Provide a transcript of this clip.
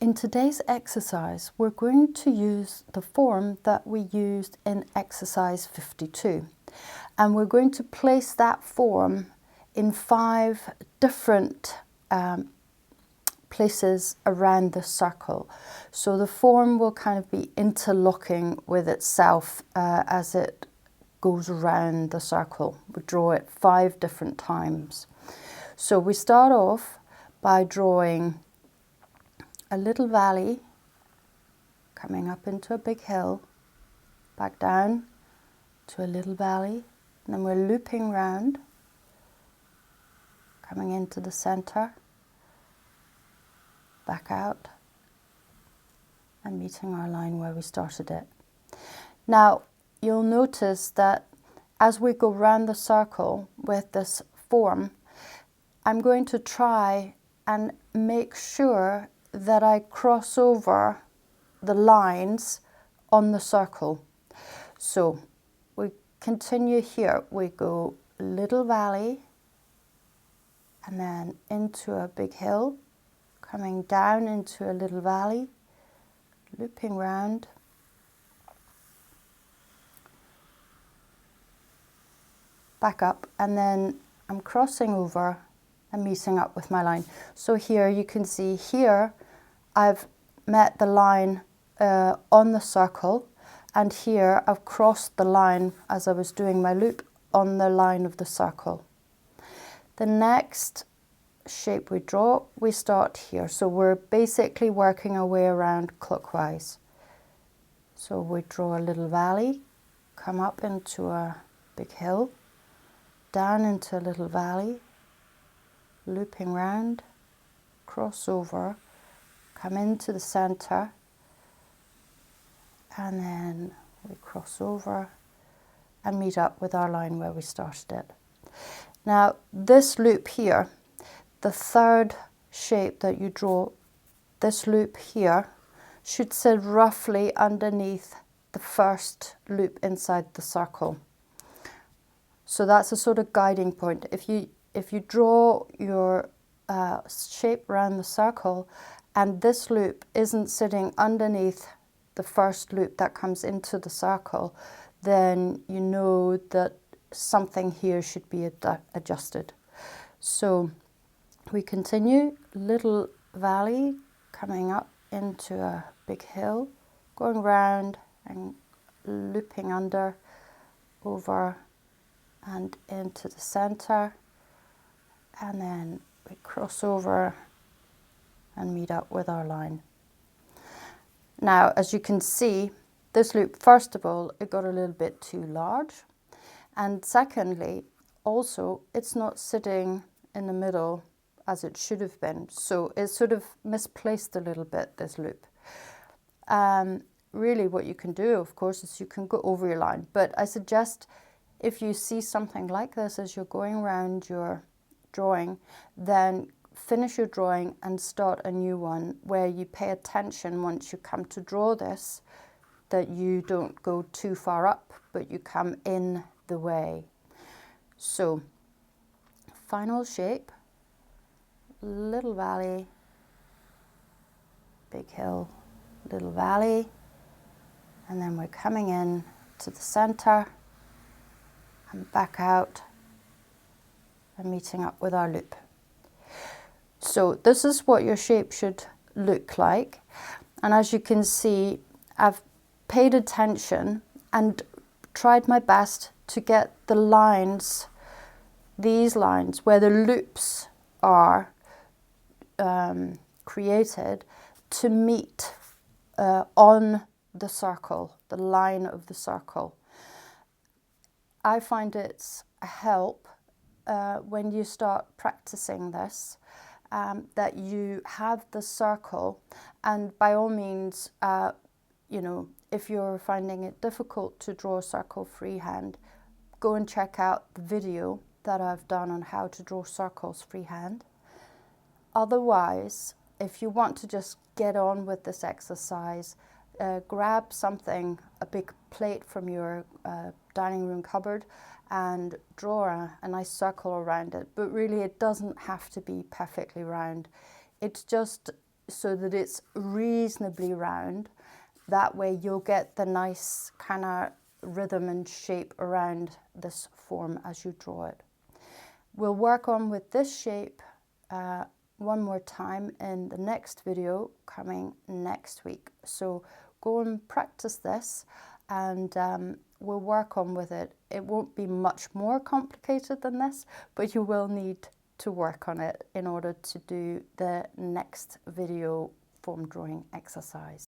In today's exercise, we're going to use the form that we used in exercise 52. And we're going to place that form in 5 different places around the circle. So the form will kind of be interlocking with itself as it goes around the circle. We draw it 5 different times. So we start off by drawing a little valley, coming up into a big hill, back down to a little valley, and then we're looping round, coming into the center, back out, and meeting our line where we started it. Now, you'll notice that as we go round the circle with this form, I'm going to try and make sure that I cross over the lines on the circle. So we continue here. We go little valley and then into a big hill, coming down into a little valley, looping round, back up, and then I'm crossing over and meeting up with my line. So here you can see here I've met the line on the circle, and here I've crossed the line as I was doing my loop on the line of the circle. The next shape we draw, we start here. So we're basically working our way around clockwise. So we draw a little valley, come up into a big hill, down into a little valley, looping round, cross over, come into the center, and then we cross over and meet up with our line where we started it. Now this loop here, the third shape that you draw, this loop here should sit roughly underneath the first loop inside the circle. So that's a sort of guiding point. If you draw your shape around the circle and this loop isn't sitting underneath the first loop that comes into the circle, then you know that something here should be adjusted. So we continue, little valley, coming up into a big hill, going round and looping under, over and into the center, and then we cross over and meet up with our line. Now, as you can see, this loop, first of all, it got a little bit too large. And secondly, also, it's not sitting in the middle as it should have been. So it's sort of misplaced a little bit, this loop. Really what you can do, of course, is you can go over your line. But I suggest if you see something like this as you're going around your drawing, then finish your drawing and start a new one where you pay attention once you come to draw this, that you don't go too far up, but you come in the way. So, final shape, little valley, big hill, little valley, and then we're coming in to the center and back out and meeting up with our loop. So this is what your shape should look like. And as you can see, I've paid attention and tried my best to get the lines, these lines where the loops are created, to meet on the circle, the line of the circle. I find it's a help when you start practicing this, that you have the circle, and by all means, you know, if you're finding it difficult to draw a circle freehand, go and check out the video that I've done on how to draw circles freehand. Otherwise, if you want to just get on with this exercise, grab something, a big plate from your dining room cupboard, and draw a nice circle around it. But really, it doesn't have to be perfectly round. It's just so that it's reasonably round. That way you'll get the nice kind of rhythm and shape around this form as you draw it. We'll work on with this shape one more time in the next video coming next week. So go and practice this, and we'll work on with it. It won't be much more complicated than this, but you will need to work on it in order to do the next video form drawing exercise.